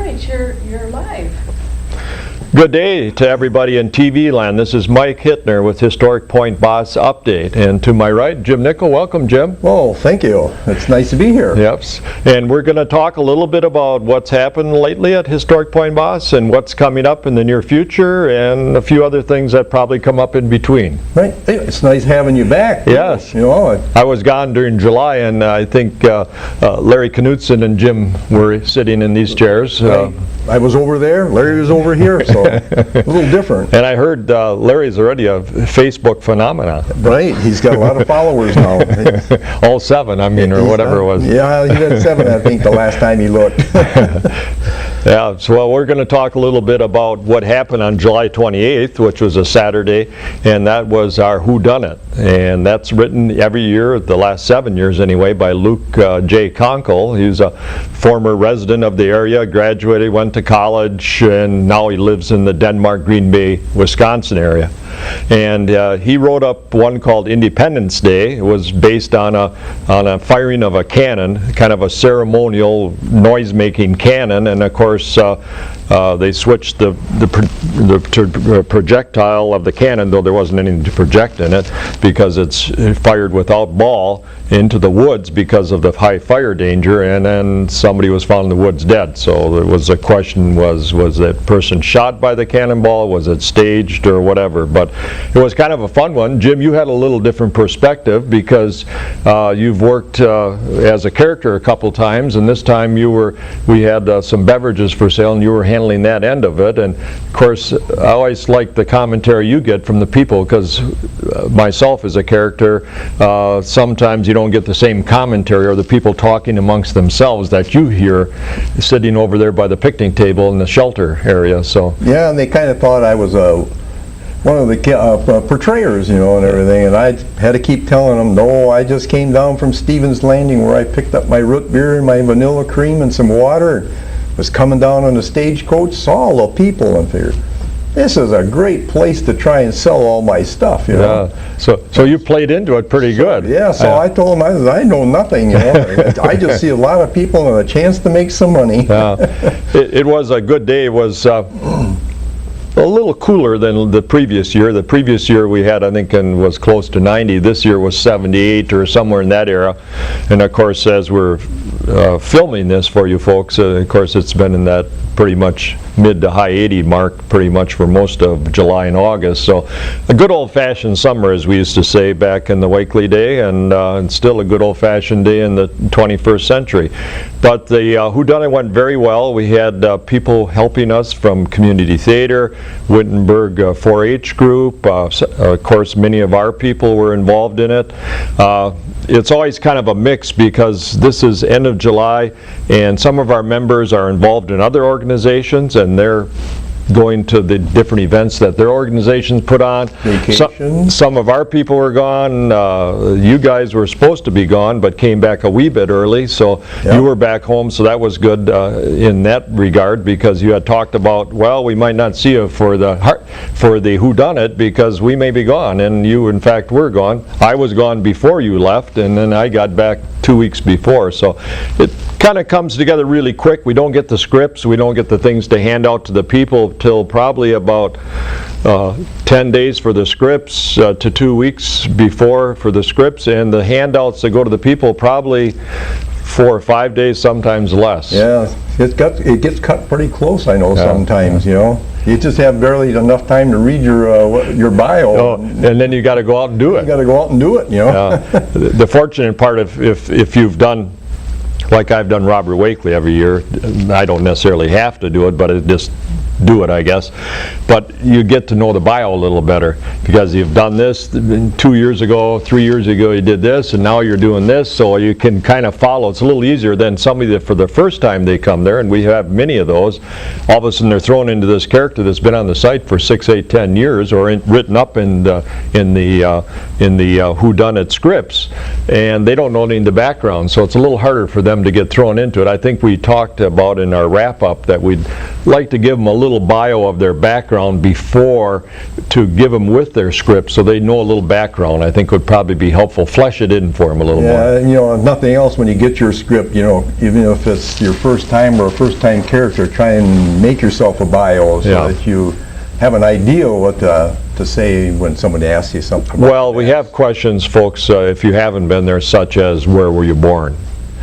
right, you're live. Good day to everybody in TV land. This is Mike Hittner with Historic Point Boss Update. And to my right, Jim Nickel. Welcome, Jim. Oh, thank you. It's nice to be here. Yep. And we're going to talk a little bit about what's happened lately at Historic Point Boss and what's coming up in the near future and a few other things that probably come up in between. Right. It's nice having you back. Yes. You know, I was gone during July, and I think Larry Knutson and Jim were sitting in these chairs. I was over there, Larry was over here, so a little different. And I heard Larry's already a Facebook phenomenon. Right, he's got a lot of followers now. All 7, I mean, or whatever it was. Yeah, he had 7, I think, the last time he looked. Yeah, so well, we're going to talk a little bit about what happened on July 28th, which was a Saturday, and that was our Whodunit. And that's written every year, the last 7 years anyway, by Luke J. Conkle. He's a former resident of the area, graduated, went to college, and now he lives in the Denmark, Green Bay, Wisconsin area. And he wrote up one called Independence Day. It was based on a firing of a cannon, kind of a ceremonial noise-making cannon, and of course they switched the projectile of the cannon, though there wasn't anything to project in it, because it's fired without ball into the woods because of the high fire danger, and then somebody was found in the woods dead. So there was a question, was that person shot by the cannonball, was it staged or whatever? But it was kind of a fun one. Jim, you had a little different perspective because you've worked as a character a couple times, and this time we had some beverages for sale, and you were handling that end of it. And of course, I always like the commentary you get from the people, because myself as a character, sometimes you don't get the same commentary or the people talking amongst themselves that you hear sitting over there by the picnic table in the shelter area. So yeah, and they kind of thought I was one of the portrayers, you know, and everything, and I had to keep telling them, no, I just came down from Stevens Landing where I picked up my root beer and my vanilla cream and some water, was coming down on the stagecoach, saw all the people, and figured, this is a great place to try and sell all my stuff, you know. So you played into it pretty good. Yeah, so I told him, I know nothing, you know. I just see a lot of people and a chance to make some money. It was a good day. It was a little cooler than the previous year. The previous year we had, I think, and was close to 90. This year was 78 or somewhere in that era. And of course, as we're filming this for you folks, of course, it's been in that pretty much mid to high 80 mark pretty much for most of July and August. So a good old-fashioned summer, as we used to say back in the Wakely day, and still a good old-fashioned day in the 21st century. But the Whodunit went very well. We had people helping us from community theater, Wittenberg 4-H group. Of course, many of our people were involved in it. It's always kind of a mix because this is end of July, and some of our members are involved in other organizations, and they're going to the different events that their organizations put on. Some of our people were gone. You guys were supposed to be gone, but came back a wee bit early, so you were back home, so that was good in that regard, because you had talked about, well, we might not see you for the Whodunit because we may be gone, and you in fact were gone. I was gone before you left, and then I got back 2 weeks before, so it kind of comes together really quick. We don't get the scripts, we don't get the things to hand out to the people till probably about 10 days for the scripts to 2 weeks before for the scripts, and the handouts that go to the people probably 4 or 5 days, sometimes less. Yeah, it gets cut pretty close, I know, sometimes, you know. You just have barely enough time to read your bio. And then you got to go out and do it. You got to go out and do it, you know. The fortunate part, if you've done, like I've done Robert Wakely every year, I don't necessarily have to do it, but it just do it, I guess. But you get to know the bio a little better because you've done this 2 years ago, 3 years ago you did this, and now you're doing this, so you can kind of follow. It's a little easier than somebody that for the first time they come there, and we have many of those. All of a sudden they're thrown into this character that's been on the site for 6, 8, 10 years, or written up in the Whodunit scripts, and they don't know any of the background, so it's a little harder for them to get thrown into it. I think we talked about in our wrap-up that we'd like to give them a little bio of their background before to give them with their script so they know a little background, I think would probably be helpful. Flesh it in for them a little more. Yeah, you know, if nothing else, when you get your script, you know, even if it's your first time or a first time character, try and make yourself a bio so that you have an idea what to say when somebody asks you something. Well, we have questions, folks, if you haven't been there, such as where were you born?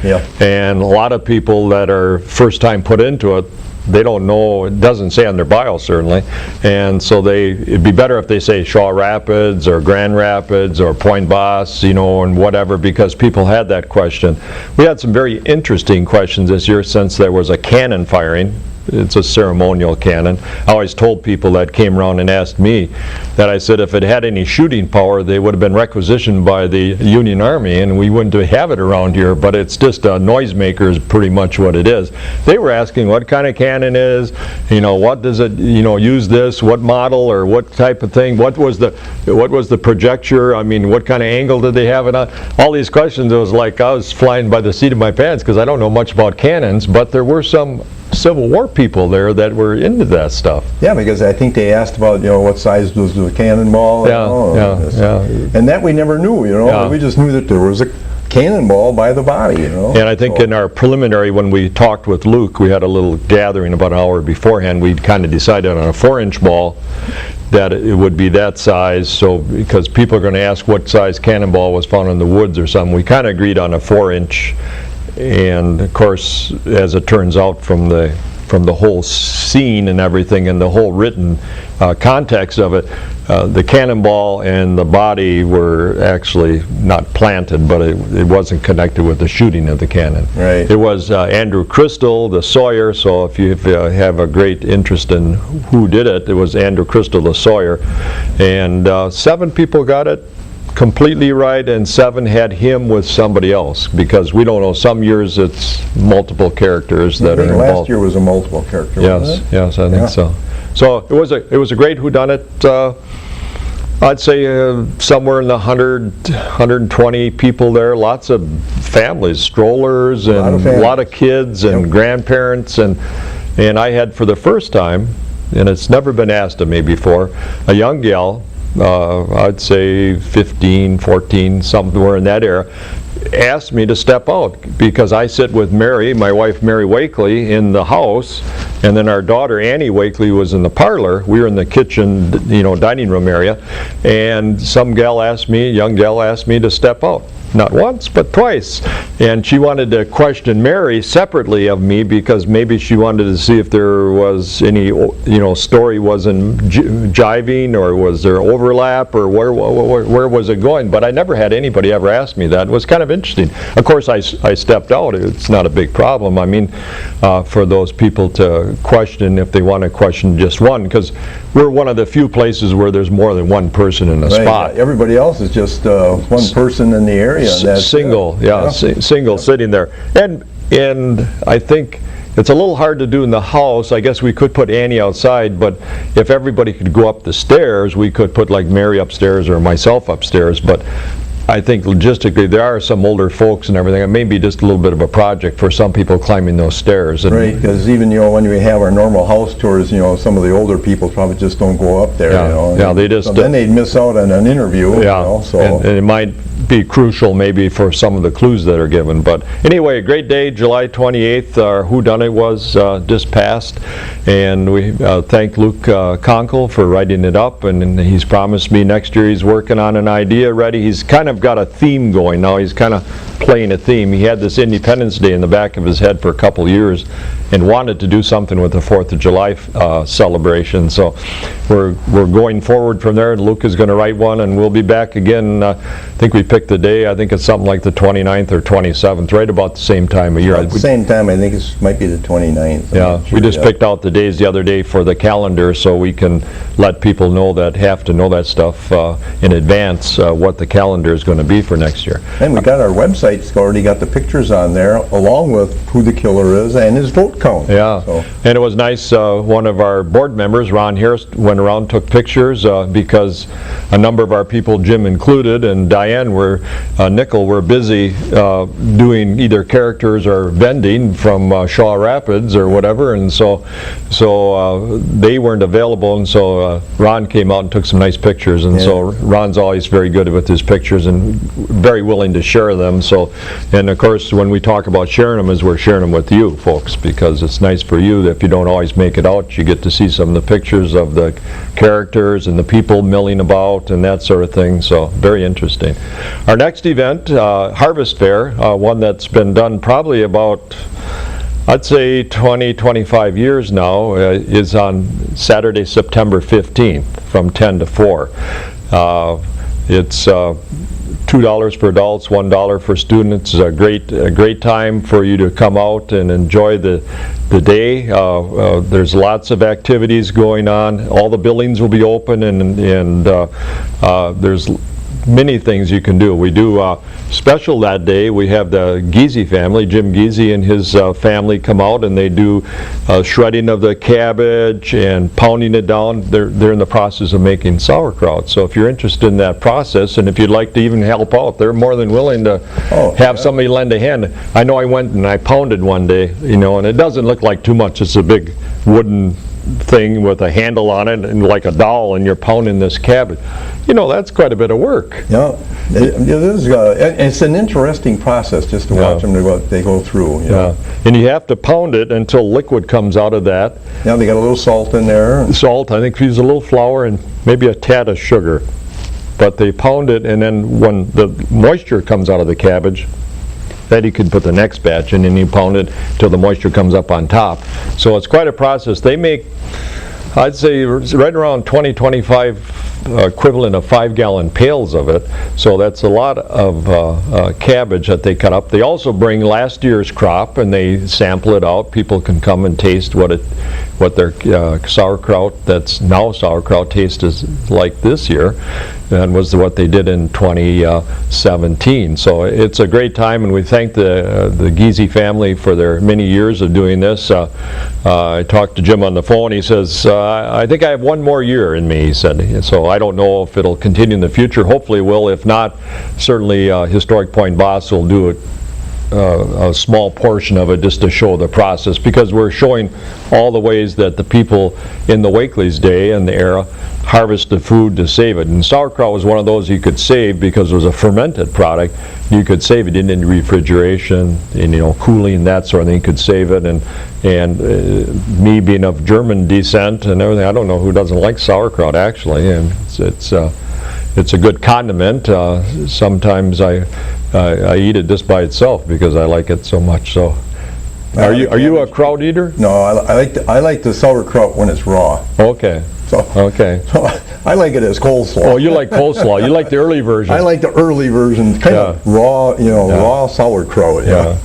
Yeah. And a lot of people that are first time put into it, they don't know, it doesn't say on their bio certainly, and so it'd be better if they say Shaw Rapids or Grand Rapids or Point Boss, you know, and whatever, because people had that question. We had some very interesting questions this year since there was a cannon firing. It's a ceremonial cannon. I always told people that came around and asked me that I said if it had any shooting power, they would have been requisitioned by the Union Army and we wouldn't have it around here, but it's just a noisemaker is pretty much what it is. They were asking what kind of cannon is, you know, what does it, you know, use this, what model or what type of thing, what was the projecture, I mean, what kind of angle did they have it on? All these questions, it was like I was flying by the seat of my pants because I don't know much about cannons, but there were some Civil War people there that were into that stuff. Yeah, because I think they asked about, you know, what size was the cannonball. And that we never knew, you know. Yeah. We just knew that there was a cannonball by the body, you know. And I think in our preliminary, when we talked with Luke, we had a little gathering about an hour beforehand, we kind of decided on a 4-inch ball that it would be that size, so because people are going to ask what size cannonball was found in the woods or something, we kind of agreed on a 4-inch. And of course, as it turns out from the whole scene and everything and the whole written context of it, the cannonball and the body were actually not planted, but it wasn't connected with the shooting of the cannon. Right. It was Andrew Crystal, the sawyer, so if you have a great interest in who did it, it was Andrew Crystal, the sawyer. And 7 people got it completely right, and 7 had him with somebody else, because we don't know, some years it's multiple characters that are involved. Last year was a multiple character, wasn't it? Yes, I think so. So it was a great whodunit. I'd say somewhere in the 120 people there, lots of families, strollers, and a lot of kids and grandparents, and I had for the first time, and it's never been asked of me before, a young gal, I'd say 15, 14, somewhere in that era, asked me to step out because I sit with Mary, my wife Mary Wakely, in the house, and then our daughter Annie Wakely was in the parlor. We were in the kitchen, you know, dining room area, and some gal asked me, a young gal asked me to step out. Not once, but twice. And she wanted to question Mary separately of me because maybe she wanted to see if there was any, you know, story wasn't jiving or was there overlap or where was it going. But I never had anybody ever ask me that. It was kind of interesting. Of course, I stepped out. It's not a big problem. I mean, for those people to question if they want to question just one, because we're one of the few places where there's more than one person in a spot. Everybody else is just one person in the area. Single sitting there. And I think it's a little hard to do in the house. I guess we could put Annie outside, but if everybody could go up the stairs, we could put like Mary upstairs or myself upstairs. But I think logistically there are some older folks and everything. It may be just a little bit of a project for some people climbing those stairs. And right, because even, you know, when we have our normal house tours, you know, some of the older people probably just don't go up there. Yeah, you know, yeah, they just. So then they'd miss out on an interview. Yeah, you know, so. and it might be crucial maybe for some of the clues that are given. But anyway, a great day, July 28th. Our whodunit was just passed, and we thank Luke Conkle for writing it up, and he's promised me next year he's working on an idea ready. He's kind of got a theme going now. He's kind of playing a theme. He had this Independence Day in the back of his head for a couple years and wanted to do something with the 4th of July celebration. So we're going forward from there, and Luke is going to write one, and we'll be back again. I think we picked the day. I think it's something like the 29th or 27th, right about the same time of year. At the same time, I think it might be the 29th. Yeah, we just picked out the days the other day for the calendar so we can let people know that have to know that stuff in advance, what the calendar is going to be for next year. And we got our website, it's already got the pictures on there, along with who the killer is and his vote count. Yeah, so. And it was nice, one of our board members, Ron Harris, went around, took pictures because a number of our people, Jim included, and Diane, Nickel were busy doing either characters or vending from Shaw Rapids or whatever, and so they weren't available, and so Ron came out and took some nice pictures, and so Ron's always very good with his pictures and very willing to share them. So, and of course, when we talk about sharing them, is we're sharing them with you folks, because it's nice for you that if you don't always make it out, you get to see some of the pictures of the characters and the people milling about and that sort of thing. So very interesting. Our next event, Harvest Fair, one that's been done probably about, I'd say 20-25 years now, is on Saturday, September 15th from 10 to 4. It's $2 for adults, $1 for students. It's a great time for you to come out and enjoy the day. There's lots of activities going on. All the buildings will be open, and there's many things you can do. We do special that day. We have the Giese family, Jim Giese and his family come out, and they do shredding of the cabbage and pounding it down. They're in the process of making sauerkraut. So if you're interested in that process, and if you'd like to even help out, they're more than willing to have somebody lend a hand. I know I went and I pounded one day, and it doesn't look like too much. It's a big wooden thing with a handle on it and like a dowel, and you're pounding this cabbage. That's quite a bit of work. Yeah, it is. It's an interesting process just to watch them what they go through. Yeah, and you have to pound it until liquid comes out of that. Yeah, they got a little salt in there. Salt, I think, use a little flour and maybe a tad of sugar. But they pound it, and then when the moisture comes out of the cabbage, then you can put the next batch in, and you pound it till the moisture comes up on top. So it's quite a process. They make, I'd say, right around 20-25 equivalent of 5-gallon pails of it. So that's a lot of cabbage that they cut up. They also bring last year's crop, and they sample it out. People can come and taste what their sauerkraut, that's now sauerkraut, taste is like this year, and was what they did in 2017. So it's a great time, and we thank the Giese family for their many years of doing this. I talked to Jim on the phone. He says, I think I have one more year in me, he said. So I don't know if it'll continue in the future. Hopefully it will. If not, certainly Historic Point Boss will do it, a small portion of it, just to show the process, because we're showing all the ways that the people in the Wakely's day and the era harvested food to save it. And sauerkraut was one of those you could save because it was a fermented product. You could save it in refrigeration and cooling, that sort of thing. You could save it, and me being of German descent and everything, I don't know who doesn't like sauerkraut actually, and it's a good condiment. Sometimes I eat it just by itself because I like it so much. So, are you a kraut eater? No, I like the sauerkraut when it's raw. Okay. Okay. So I like it as coleslaw. Oh, you like coleslaw. You like the early version. I like the early version, kind of raw, raw sauerkraut. Yeah.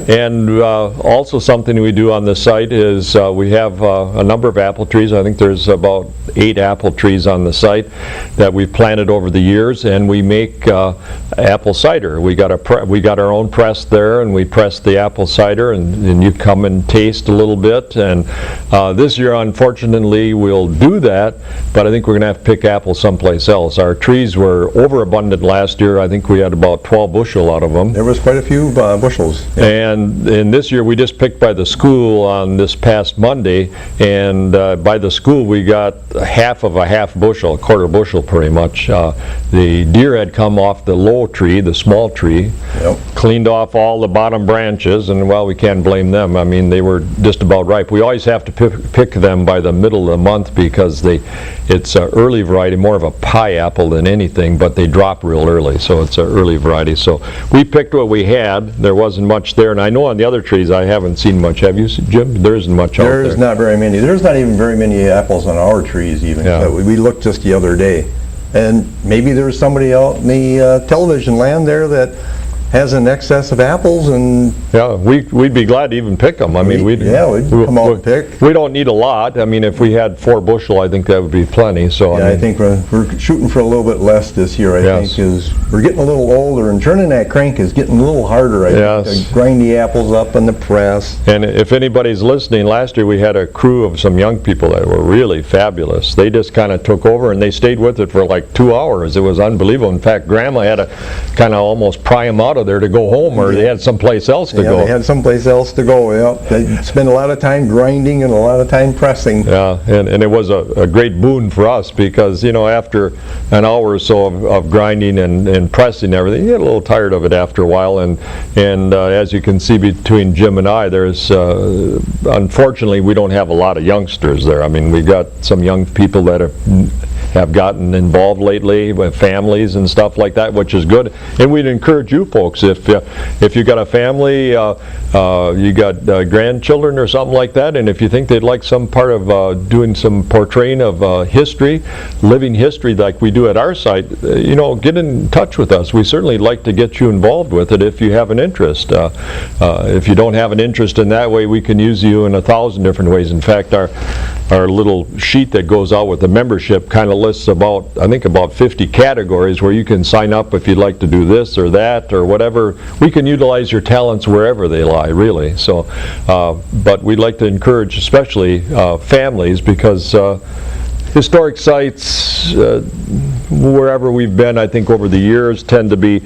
And also something we do on the site is we have a number of apple trees. I think there's about 8 apple trees on the site that we've planted over the years, and we make apple cider. We got our own press there, and we press the apple cider, and you come and taste a little bit. And this year, unfortunately, we'll do that, but I think we're going to have to pick apples someplace else. Our trees were overabundant last year. I think we had about 12 bushel out of them. There was quite a few bushels. Yeah. And this year we just picked by the school on this past Monday, and by the school we got half of a half bushel, a quarter bushel pretty much. The deer had come off the low tree, the small tree, cleaned off all the bottom branches, and well, we can't blame them. I mean, they were just about ripe. We always have to pick them by the middle of the month because it's an early variety, more of a pie apple than anything, but they drop real early, so it's an early variety. So we picked what we had. There wasn't much there, and I know on the other trees I haven't seen much. Have you, Jim? There isn't much out there. There's not very many. There's not even very many apples on our trees even. Yeah. We looked just the other day, and maybe there's somebody out in the television land there that has an excess of apples, and Yeah, we'd be glad to even pick them. I mean, we'd come out and pick. We don't need a lot. I mean, if we had 4 bushel, I think that would be plenty. So Yeah, I I mean, think we're shooting for a little bit less this year, I Yes. think, is we're getting a little older, and turning that crank is getting a little harder, I think, Yes. to grind the apples up in the press. And if anybody's listening, last year we had a crew of some young people that were really fabulous. They just kind of took over and they stayed with it for like 2 hours. It was unbelievable. In fact, Grandma had to kind of almost pry them out of there to go home, or they had someplace else to Yeah, go. they had someplace else to go, yeah. They spent a lot of time grinding and a lot of time pressing. Yeah, and it was a great boon for us because, you know, after an hour or so of grinding and pressing everything, you get a little tired of it after a while. And as you can see between Jim and I, there's, unfortunately, we don't have a lot of youngsters there. I mean, we got some young people that have gotten involved lately with families and stuff like that, which is good. And we'd encourage you folks, if you got a family, you got grandchildren or something like that, and if you think they'd like some part of doing some portraying of history, living history like we do at our site, you know, get in touch with us. We certainly like to get you involved with it if you have an interest. If you don't have an interest in that way, we can use you in 1,000 different ways. In fact, our little sheet that goes out with the membership kind of lists about, I think, about 50 categories where you can sign up if you'd like to do this or that or whatever. We can utilize your talents wherever they lie, really. So, but we'd like to encourage especially families, because historic sites, wherever we've been, I think over the years, tend to be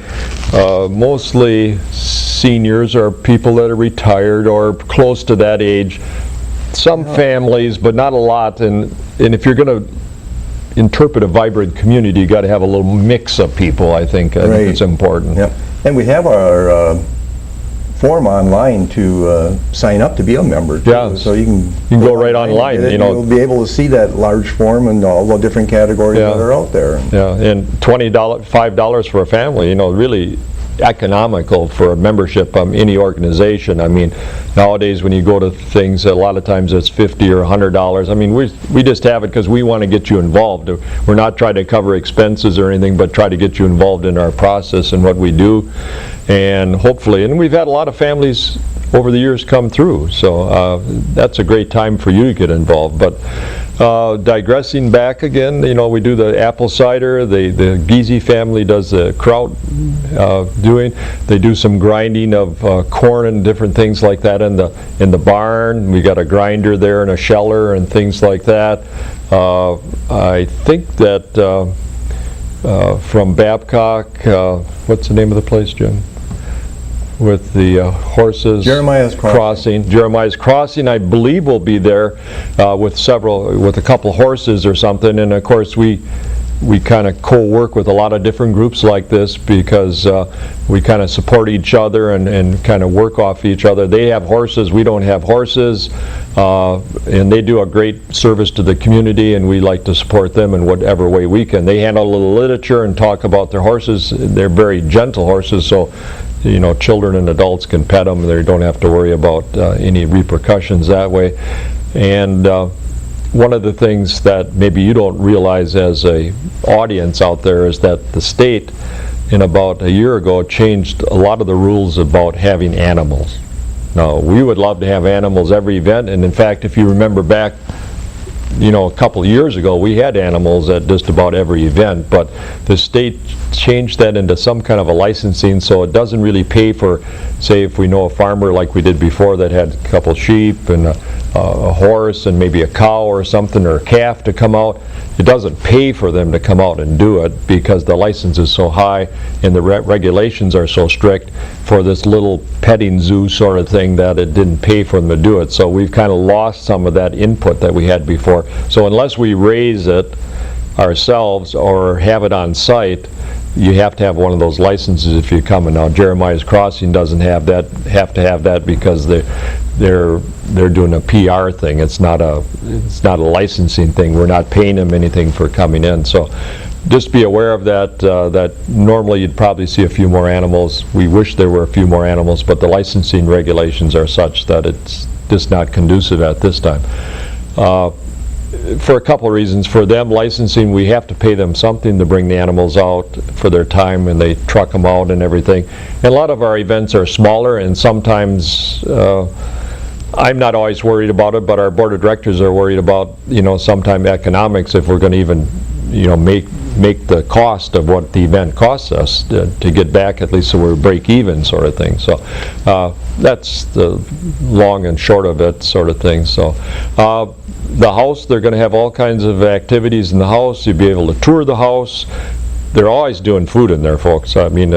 mostly seniors or people that are retired or close to that age. Some families, but not a lot. And if you're going to interpret a vibrant community, you got to have a little mix of people. I think it's important. Yep. And we have our form online to sign up to be a member too. Yeah. So you can go right online. You know, you'll be able to see that large form and all the different categories that are out there. Yeah, and $20, $5 for a family. You know, really economical for a membership any organization. I mean, nowadays when you go to things, a lot of times it's $50 or $100. I mean, we just have it because we want to get you involved. We're not trying to cover expenses or anything, but try to get you involved in our process and what we do. And hopefully, and we've had a lot of families over the years come through, so that's a great time for you to get involved. But digressing back again, you know, we do the apple cider, the Giese family does the kraut doing. They do some grinding of corn and different things like that in the barn. We got a grinder there and a sheller and things like that. I think that from Babcock, what's the name of the place, Jim? With the horses. Jeremiah's Crossing. Jeremiah's Crossing, I believe, will be there with a couple horses or something. And of course, we kind of co-work with a lot of different groups like this because we kind of support each other and kind of work off each other. They have horses, we don't have horses, and they do a great service to the community, and we like to support them in whatever way we can. They handle a little literature and talk about their horses. They're very gentle horses, so you know, children and adults can pet them. They don't have to worry about any repercussions that way. And one of the things that maybe you don't realize as a audience out there is that the state, in about a year ago, changed a lot of the rules about having animals. Now, we would love to have animals every event, and in fact, if you remember back, you know, a couple of years ago, we had animals at just about every event, but the state changed that into some kind of a licensing, so it doesn't really pay for, say, if we know a farmer like we did before that had a couple sheep and a horse and maybe a cow or something or a calf to come out, it doesn't pay for them to come out and do it because the license is so high and the regulations are so strict for this little petting zoo sort of thing that it didn't pay for them to do it. So we've kind of lost some of that input that we had before. So unless we raise it ourselves or have it on site, you have to have one of those licenses if you come. And now Jeremiah's Crossing doesn't have to have that because they're doing a PR thing. It's not a licensing thing. We're not paying them anything for coming in. So just be aware of that. That normally you'd probably see a few more animals. We wish there were a few more animals, but the licensing regulations are such that it's just not conducive at this time. for a couple of reasons. For them, licensing, we have to pay them something to bring the animals out for their time, and they truck them out and everything. And a lot of our events are smaller, and sometimes I'm not always worried about it, but our board of directors are worried about, sometime economics, if we're going to even, make the cost of what the event costs us to get back, at least so we're break even sort of thing. So that's the long and short of it sort of thing. So the house, they're going to have all kinds of activities in the house. You'll be able to tour the house. They're always doing food in there, folks. I mean,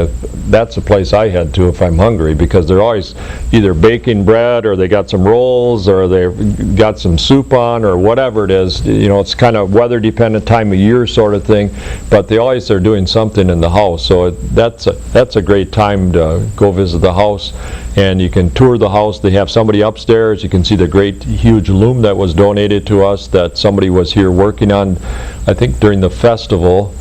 that's a place I head to if I'm hungry, because they're always either baking bread, or they got some rolls, or they've got some soup on, or whatever it is. It's kind of weather dependent, time of year sort of thing, but they always are doing something in the house. So that's a great time to go visit the house, and you can tour the house. They have somebody upstairs. You can see the great huge loom that was donated to us that somebody was here working on, I think during the festival.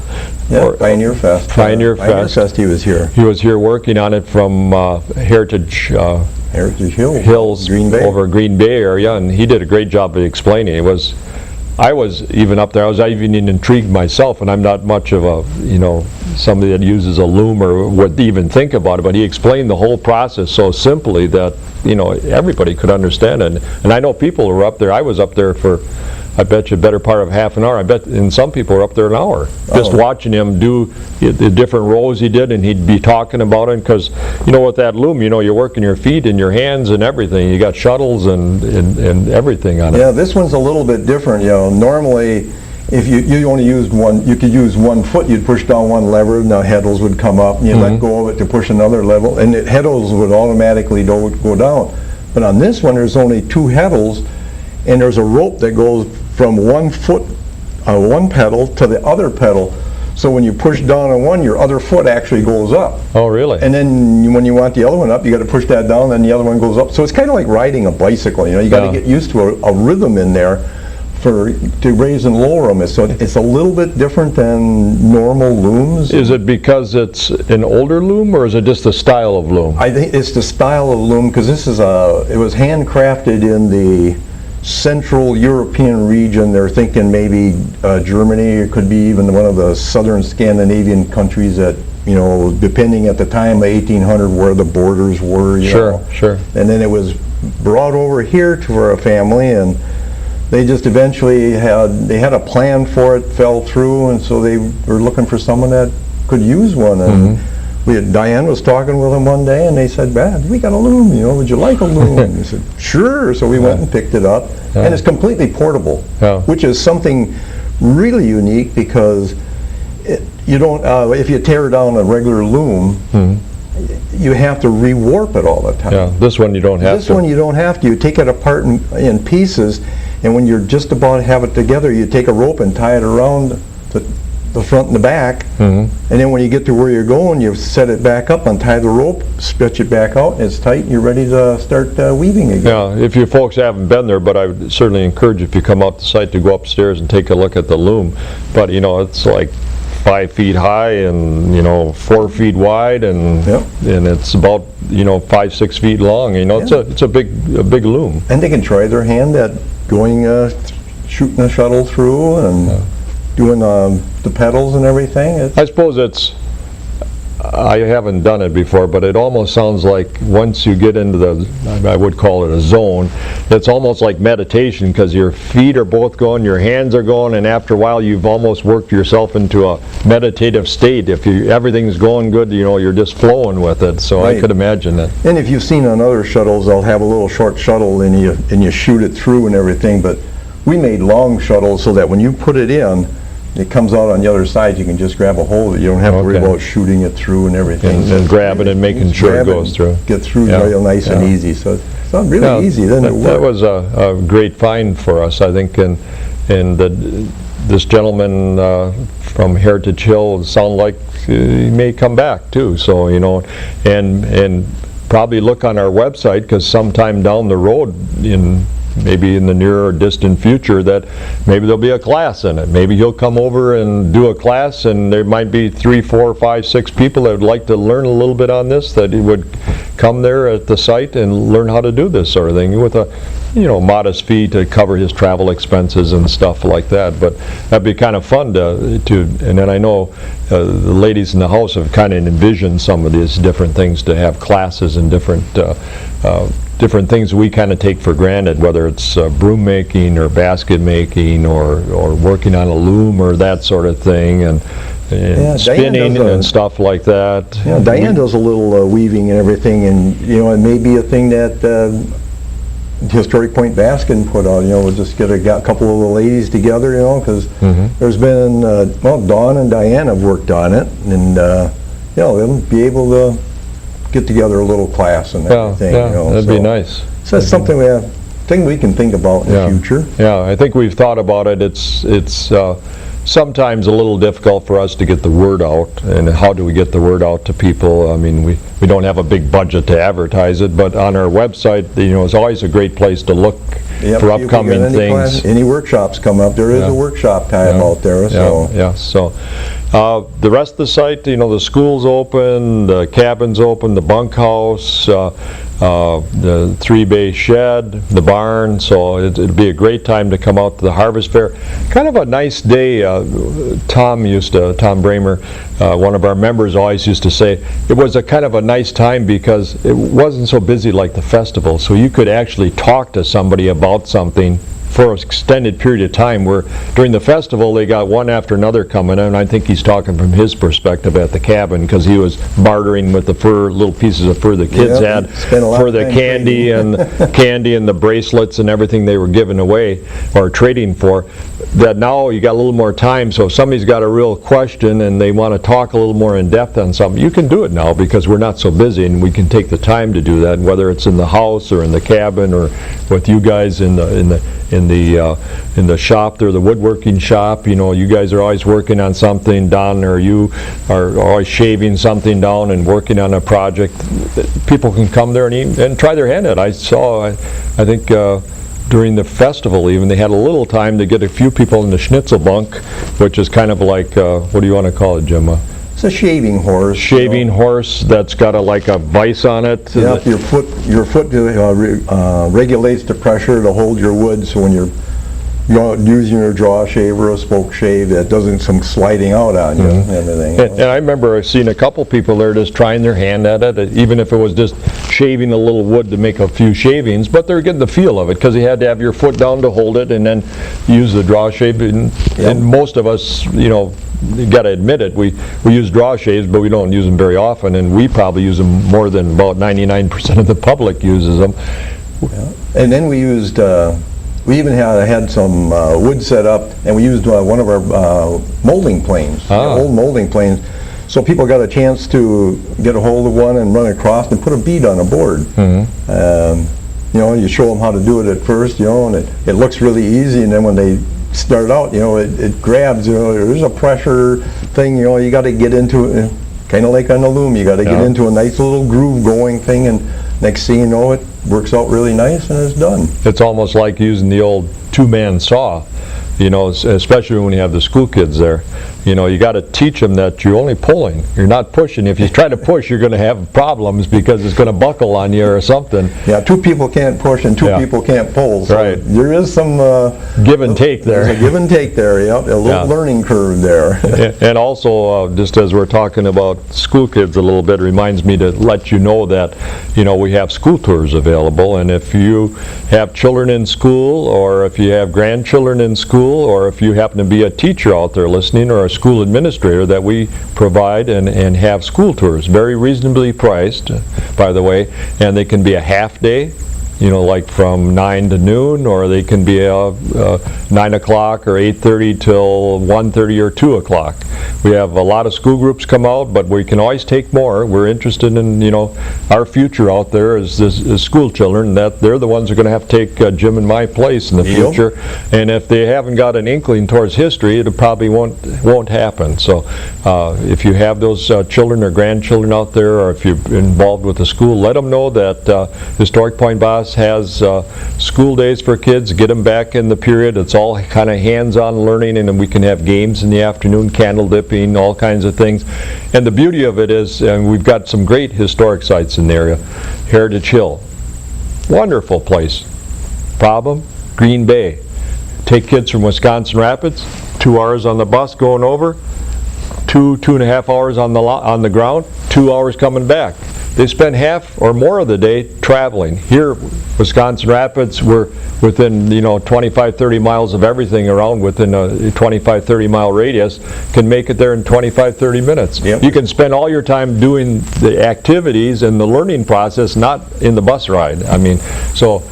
Yeah, Pioneer Fest. Pioneer Fest, he was here. He was here working on it from Heritage Hills Green Bay. over Green Bay area, and he did a great job of explaining. I was even up there, I was even intrigued myself, and I'm not much of a, somebody that uses a loom or would even think about it, but he explained the whole process so simply that, everybody could understand it. And I know people who were up there. I was up there for, I bet you, a better part of half an hour. I bet, and some people were up there an hour, just watching him do the different rows he did, and he'd be talking about it, because, with that loom, you're working your feet and your hands and everything. You got shuttles and everything on it. Yeah, this one's a little bit different, Normally, if you only used one, you could use 1 foot, you'd push down one lever, now heddles would come up, and you let go of it to push another level, and the heddles would automatically go down. But on this one, there's only 2 heddles, and there's a rope that goes from 1 foot on one pedal to the other pedal. So when you push down on one, your other foot actually goes up. Oh, really? And then when you want the other one up, you got to push that down, then the other one goes up. So it's kind of like riding a bicycle. You got to get used to a rhythm in there to raise and lower them. So it's a little bit different than normal looms. Is it because it's an older loom, or is it just the style of loom? I think it's the style of loom, because this is it was handcrafted in the Central European region. They're thinking maybe Germany, it could be even one of the southern Scandinavian countries that, depending at the time of 1800 where the borders were, Sure. And then it was brought over here to a family, and they just eventually had a plan for it, fell through, and so they were looking for someone that could use one. And Diane was talking with him one day, and they said, "Man, we got a loom, would you like a loom?" He said, "Sure." So we went and picked it up, and it's completely portable, which is something really unique, because you don't, if you tear down a regular loom, you have to rewarp it all the time. Yeah, this one you don't have to. This one you don't have to. You take it apart in pieces, and when you're just about to have it together, you take a rope and tie it around the front and the back, and then when you get to where you're going, you set it back up, untie the rope, stretch it back out, and it's tight, and you're ready to start weaving again. Yeah, if you folks haven't been there, but I would certainly encourage you, if you come out the site, to go upstairs and take a look at the loom. But it's like 5 feet high and 4 feet wide, and it's about 5-6 feet long. It's a big loom. And they can try their hand at going shooting a shuttle through and doing the pedals and everything. I suppose I haven't done it before, but it almost sounds like once you get into I would call it a zone, it's almost like meditation, because your feet are both going, your hands are going, and after a while you've almost worked yourself into a meditative state. If everything's going good, you're just flowing with it. So I could imagine that. And if you've seen on other shuttles, they'll have a little short shuttle, and you shoot it through and everything, but we made long shuttles so that when you put it in, it comes out on the other side. You can just grab a hold of it. You don't have to worry about shooting it through and everything. And grab it and making sure it goes through. Get through real nice and easy. So it's not really easy. That was a great find for us, I think, and this gentleman from Heritage Hill sound like he may come back too. So and probably look on our website, because sometime down the road in maybe in the near or distant future, that maybe there'll be a class in it. Maybe he'll come over and do a class, and there might be 3, 4, 5, 6 people that would like to learn a little bit on this, that he would come there at the site and learn how to do this sort of thing with a modest fee to cover his travel expenses and stuff like that. But that'd be kind of fun to and then I know the ladies in the house have kind of envisioned some of these different things, to have classes and different things we kind of take for granted, whether it's broom making or basket making or working on a loom or that sort of thing, and spinning and stuff like that. Yeah, Diane does a little weaving and everything, and it may be a thing that Historic Point Baskin put on. We'll just get a couple of the ladies together, because there's been Dawn and Diane have worked on it, and they'll be able to get together a little class and everything. That'd be nice. So that's something we can think about in the future. Yeah, I think we've thought about it. It's sometimes a little difficult for us to get the word out, and how do we get the word out to people? I mean, we don't have a big budget to advertise it, but on our website, it's always a great place to look for upcoming things. Any workshops come up, there is a workshop time out there. So the rest of the site, the school's open, the cabin's open, the bunkhouse, the 3-bay shed, the barn, so it'd be a great time to come out to the Harvest Fair. Kind of a nice day. Tom Bramer, one of our members, always used to say it was a kind of a nice time because it wasn't so busy like the festival, so you could actually talk to somebody about something for an extended period of time, where during the festival they got one after another coming in, and I think he's talking from his perspective at the cabin, because he was bartering with the little pieces of fur the kids had for the candy and the bracelets and everything they were giving away or trading for. That now you got a little more time, so if somebody's got a real question and they want to talk a little more in depth on something, you can do it now because we're not so busy, and we can take the time to do that, whether it's in the house or in the cabin or with you guys in the shop there, the woodworking shop. You guys are always working on something. Don or you are always shaving something down and working on a project. People can come there and try their hand at it. I think during the festival even, they had a little time to get a few people in the schnitzel bunk, which is kind of like, what do you want to call it, Jim? It's a shaving horse. Shaving horse that's got like a vise on it. Yeah, your foot regulates the pressure to hold your wood, so when you're using your draw shave or a spoke shave, that doesn't some sliding out on you and everything. And I remember seeing a couple people there just trying their hand at it, even if it was just shaving a little wood to make a few shavings, but they're getting the feel of it, because you had to have your foot down to hold it and then use the draw shave. And most of us, you got to admit it, we use draw shaves, but we don't use them very often, and we probably use them more than about 99% of the public uses them. Yeah. And then we used, we even had some wood set up, and we used one of our molding planes, old molding planes, so people got a chance to get a hold of one and run across and put a bead on a board. You show them how to do it at first, and it looks really easy, and then when they start out, it grabs, there's a pressure thing, you got to get into it, kind of like on the loom, you got to get into a nice little groove going thing, and next thing you know, it works out really nice and it's done. It's almost like using the old two-man saw, especially when you have the school kids there. You got to teach them that you're only pulling, you're not pushing. If you try to push, you're going to have problems because it's going to buckle on you or something. Yeah, two people can't push and two people can't pull. So right. There is some give and take there. There's a give and take there, a little learning curve there. And also, just as we're talking about school kids a little bit, reminds me to let you know that, we have school tours available, and if you have children in school, or if you have grandchildren in school, or if you happen to be a teacher out there listening, or a school administrator, that we provide and have school tours, very reasonably priced, by the way, and they can be a half day, like from 9 to noon, or they can be 9 o'clock or 8:30 till 1:30 or 2 o'clock. We have a lot of school groups come out, but we can always take more. We're interested in, our future out there is school children, that they're the ones who are going to have to take Jim and my place in the future. And if they haven't got an inkling towards history, it probably won't happen. So if you have those children or grandchildren out there, or if you're involved with the school, let them know that Historic Point Boston bus has school days for kids, get them back in the period. It's all kind of hands-on learning, and then we can have games in the afternoon, candle dipping, all kinds of things. And the beauty of it is, and we've got some great historic sites in the area. Heritage Hill, wonderful place. Problem? Green Bay. Take kids from Wisconsin Rapids, 2 hours on the bus going over, 2.5 hours on the ground, 2 hours coming back. They spend half or more of the day traveling. Here, Wisconsin Rapids, we're within 25-30 miles of everything around within a 25-30 mile radius, can make it there in 25-30 minutes. Yep. You can spend all your time doing the activities and the learning process, not in the bus ride. I mean, so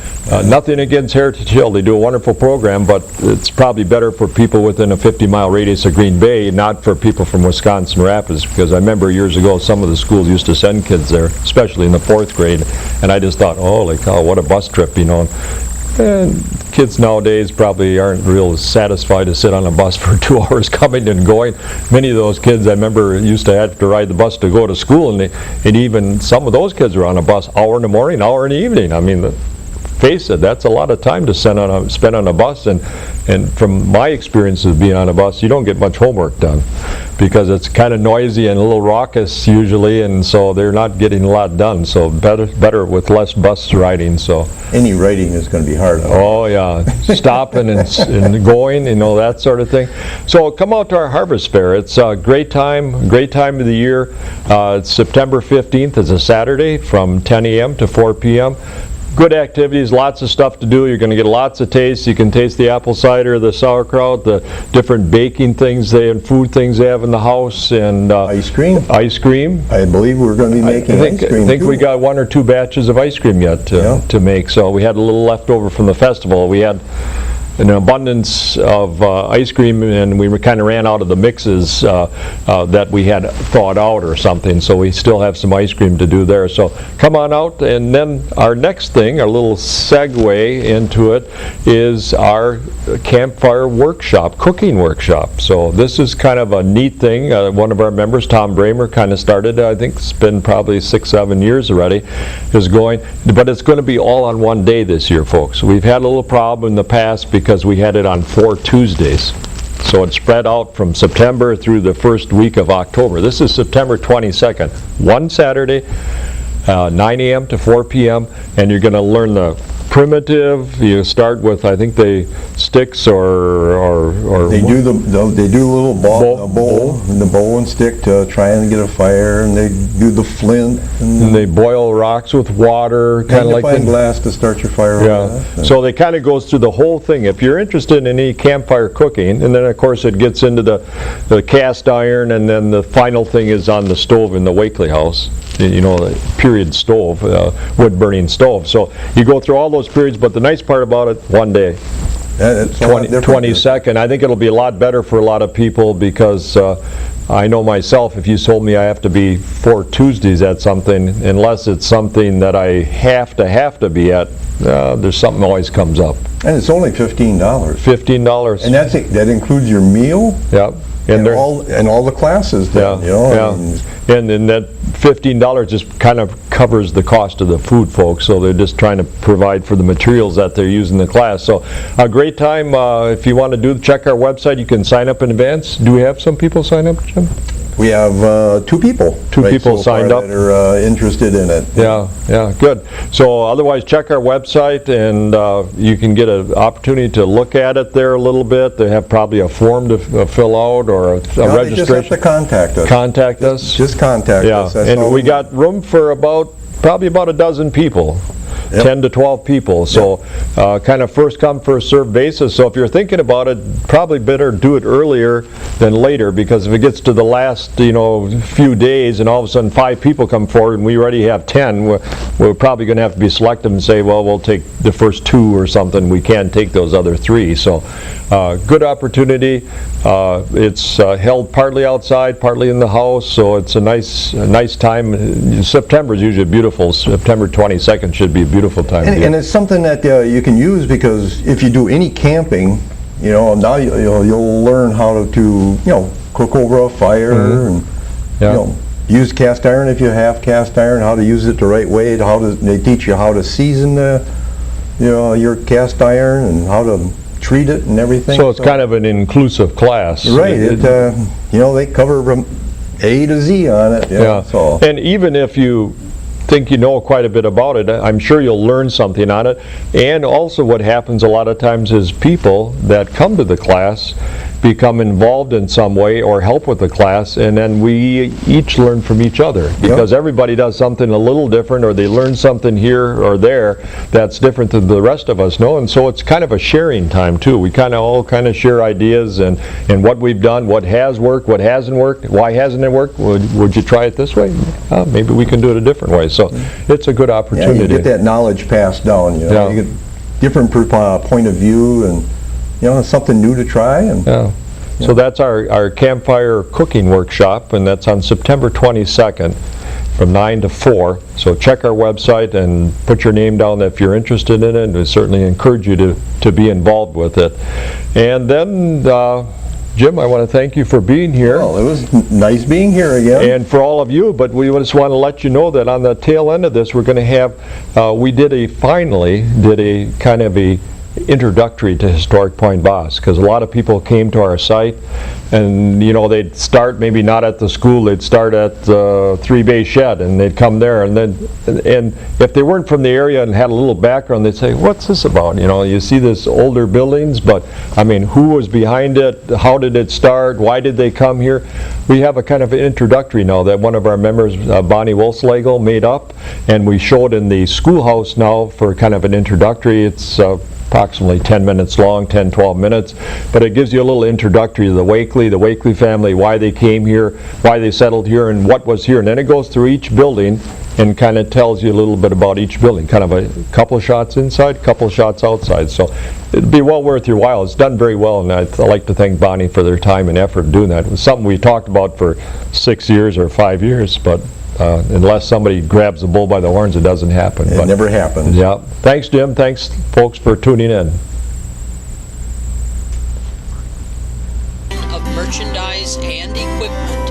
nothing against Heritage Hill. They do a wonderful program, but it's probably better for people within a 50-mile radius of Green Bay, not for people from Wisconsin Rapids, because I remember years ago some of the schools used to send kids there, especially in the 4th grade, and I just thought, holy cow, what a bus trip, And kids nowadays probably aren't real satisfied to sit on a bus for 2 hours coming and going. Many of those kids I remember used to have to ride the bus to go to school, and even some of those kids were on a bus hour in the morning, hour in the evening. I mean, face it, that's a lot of time to spend on a bus, and from my experience of being on a bus, you don't get much homework done because it's kind of noisy and a little raucous usually, and so they're not getting a lot done. So better with less bus riding. So any writing is going to be hard. Oh yeah, stopping and going, that sort of thing. So come out to our Harvest Fair. It's a great time of the year. It's September 15th. It's a Saturday from 10 a.m. to 4 p.m. Good activities, lots of stuff to do. You're going to get lots of tastes. You can taste the apple cider, the sauerkraut, the different baking things and food things they have in the house, and ice cream. Ice cream. I believe we're going to be making ice cream. I think we got 1 or 2 batches of ice cream yet to make. So we had a little left over from the festival. We had an abundance of ice cream, and we kind of ran out of the mixes that we had thawed out or something, so we still have some ice cream to do there. So come on out, and then our next thing, our little segue into it, is our campfire workshop, cooking workshop. So this is kind of a neat thing. One of our members, Tom Bramer, kind of started, I think it's been probably 6-7 years already, is going, but it's going to be all on one day this year, folks. We've had a little problem in the past because we had it on 4 Tuesdays. So it's spread out from September through the first week of October. This is September 22nd, one Saturday, 9 a.m. to 4 p.m., and you're going to learn the primitive. You start with, I think, sticks or they do a little bowl and the bowl and stick to try and get a fire, and they do the flint and they boil rocks with water, kind of like magnifying glass to start your fire. Yeah. So they kind of goes through the whole thing. If you're interested in any campfire cooking, and then of course it gets into the cast iron, and then the final thing is on the stove in the Wakely house. The period stove, wood burning stove. So you go through all those periods, but the nice part about it, one day, 22nd. I think it'll be a lot better for a lot of people because I know myself, if you told me I have to be 4 Tuesdays at something, unless it's something that I have to be at, there's something always comes up. And it's only $15. $15. And that includes your meal? Yep. And all the classes then, And then that $15 just kind of covers the cost of the food, folks, so they're just trying to provide for the materials that they're using in the class. So a great time. If you want to check our website, you can sign up in advance. Do we have some people sign up, Jim? We have 2 people. 2 people signed up that are interested in it. Yeah, good. So otherwise, check our website, and you can get an opportunity to look at it there a little bit. They have probably a form to fill out or a registration. They just have to contact us. Contact us? Just contact us. Yeah, and we got room for probably about a dozen people. 10 to 12 people, so kind of first come, first served basis. So if you're thinking about it, probably better do it earlier than later, because if it gets to the last few days and all of a sudden 5 people come forward and we already have 10, we're probably going to have to be selective and say, well, we'll take the first 2 or something. We can't take those other 3. So good opportunity. It's held partly outside, partly in the house, so it's a nice time. September is usually beautiful. September 22nd should be a beautiful time. And it's something that you can use, because if you do any camping, now you'll learn how to cook over a fire, and use cast iron if you have cast iron, how to use it the right way. They teach you how to season the your cast iron and how to treat it and everything. So it's kind of an inclusive class. Right. They cover from A to Z on it. Yeah. So. And even if you think you know quite a bit about it, I'm sure you'll learn something on it. And also what happens a lot of times is people that come to the class become involved in some way or help with the class, and then we each learn from each other, because everybody does something a little different, or they learn something here or there that's different than the rest of us know. And so it's kind of a sharing time too. We all share ideas and what we've done, what has worked, what hasn't worked, why hasn't it worked, would you try it this way? Maybe we can do it a different way. So it's a good opportunity. You get that knowledge passed down. You get different point of view, and it's something new to try. And so that's our campfire cooking workshop, and that's on September 22nd from 9 to 4. So check our website and put your name down if you're interested in it, and we certainly encourage you to be involved with it. And then Jim, I want to thank you for being here. Well, it was nice being here again. And for all of you, but we just want to let you know that on the tail end of this, we're going to have, we finally did a kind of a introductory to Historic Point Boss, because a lot of people came to our site and they'd start maybe not at the school, they'd start at the 3-bay shed, and they'd come there, and if they weren't from the area and had a little background, they'd say, what's this about? You see this older buildings, but I mean, who was behind it? How did it start? Why did they come here? We have a kind of an introductory now that one of our members, Bonnie Wolfslegel, made up, and we showed in the schoolhouse now for kind of an introductory. It's approximately 10 minutes long, 10-12 minutes, but it gives you a little introductory to the Wakely family, why they came here, why they settled here, and what was here. And then it goes through each building and kind of tells you a little bit about each building, kind of a couple shots inside, couple shots outside. So it'd be well worth your while. It's done very well, and I'd like to thank Bonnie for their time and effort in doing that. It was something we talked about for 6 years or 5 years, but unless somebody grabs the bull by the horns, it doesn't happen. It never happens. Yeah. Thanks, Jim. Thanks, folks, for tuning in. Of merchandise and equipment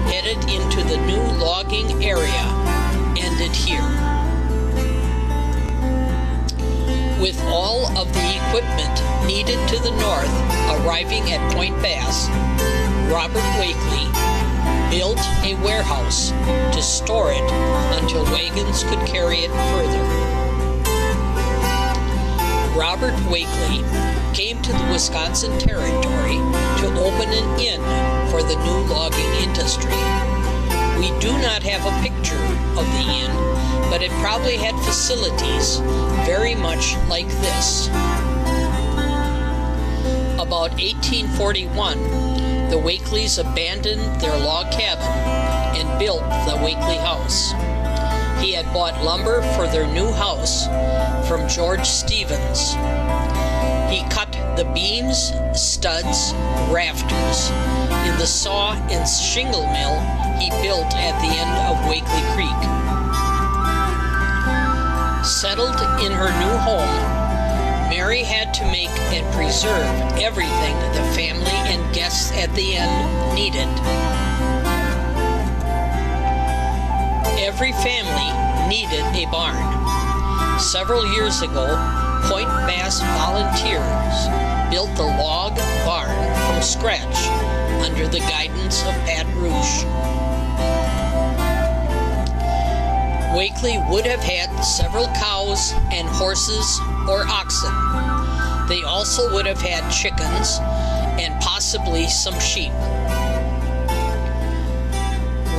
headed into the new logging area ended here. With all of the equipment needed to the north arriving at Point Bass, Robert Wakely built a warehouse to store it until wagons could carry it further. Robert Wakely came to the Wisconsin Territory to open an inn for the new logging industry. We do not have a picture of the inn, but it probably had facilities very much like this. About 1841, the Wakeleys abandoned their log cabin and built the Wakely house. He had bought lumber for their new house from George Stevens. He cut the beams, studs, rafters in the saw and shingle mill he built at the end of Wakely Creek. Settled in her new home, Mary had to make and preserve everything the family and guests at the inn needed. Every family needed a barn. Several years ago, Point Bass volunteers built the log barn from scratch under the guidance of Pat Rouge. Wakely would have had several cows and horses or oxen. They also would have had chickens and possibly some sheep.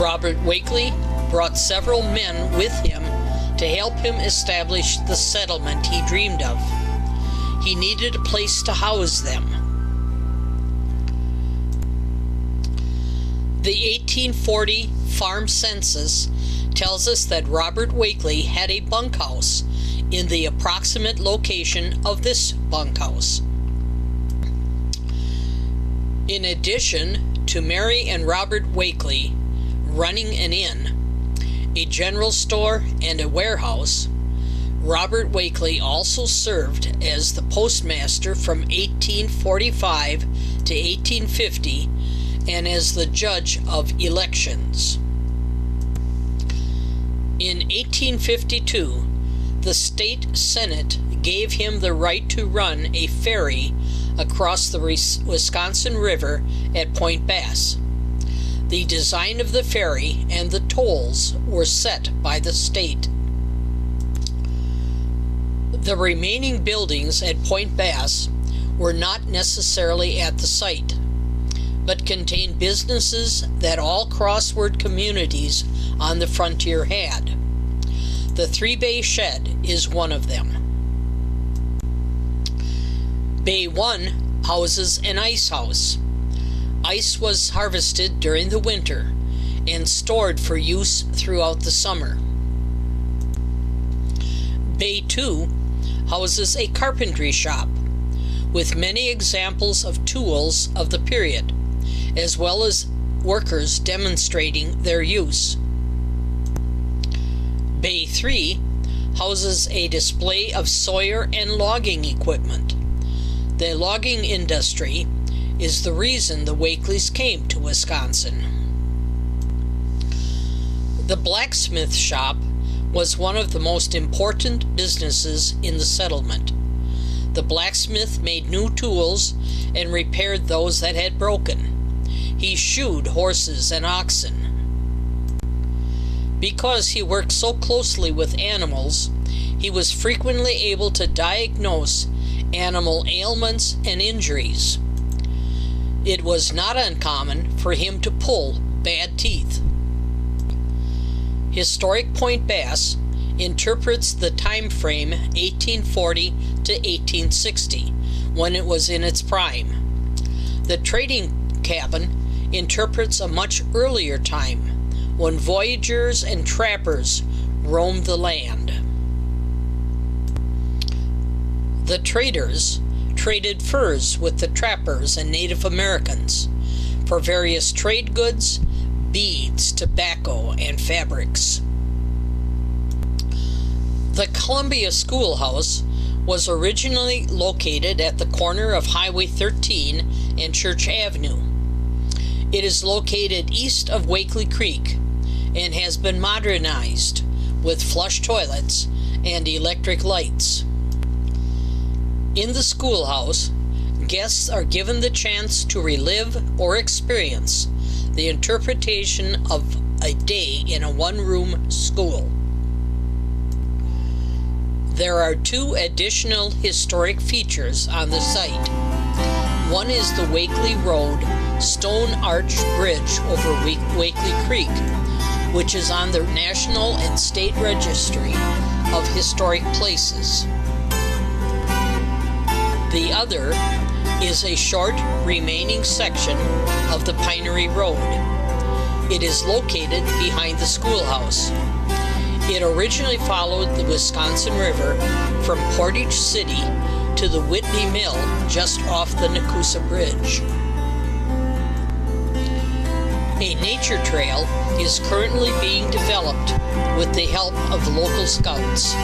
Robert Wakely brought several men with him to help him establish the settlement he dreamed of. He needed a place to house them. The 1840 farm census tells us that Robert Wakely had a bunkhouse in the approximate location of this bunkhouse. In addition to Mary and Robert Wakely running an inn, a general store, and a warehouse, Robert Wakely also served as the postmaster from 1845 to 1850 and as the judge of elections. In 1852, the state Senate gave him the right to run a ferry across the Wisconsin River at Point Bass. The design of the ferry and the tolls were set by the state. The remaining buildings at Point Bass were not necessarily at the site, but contained businesses that all crossword communities on the frontier had. The 3-bay shed is one of them. Bay 1 houses an ice house. Ice was harvested during the winter and stored for use throughout the summer. Bay 2 houses a carpentry shop with many examples of tools of the period, as well as workers demonstrating their use. Bay 3 houses a display of sawyer and logging equipment. The logging industry is the reason the Wakeleys came to Wisconsin. The blacksmith shop was one of the most important businesses in the settlement. The blacksmith made new tools and repaired those that had broken. He shoed horses and oxen. Because he worked so closely with animals, he was frequently able to diagnose animal ailments and injuries. It was not uncommon for him to pull bad teeth. Historic Point Bass interprets the time frame 1840 to 1860, when it was in its prime. The trading cabin interprets a much earlier time, when voyagers and trappers roamed the land. The traders traded furs with the trappers and Native Americans for various trade goods, beads, tobacco, and fabrics. The Columbia Schoolhouse was originally located at the corner of Highway 13 and Church Avenue. It is located east of Wakely Creek and has been modernized with flush toilets and electric lights. In the schoolhouse, guests are given the chance to relive or experience the interpretation of a day in a one-room school. There are 2 additional historic features on the site. One is the Wakely Road Stone Arch Bridge over Wakely Creek, which is on the National and State Registry of Historic Places. The other is a short remaining section of the Pinery Road. It is located behind the schoolhouse. It originally followed the Wisconsin River from Portage City to the Whitney Mill just off the Nakusa Bridge. A nature trail is currently being developed with the help of local scouts.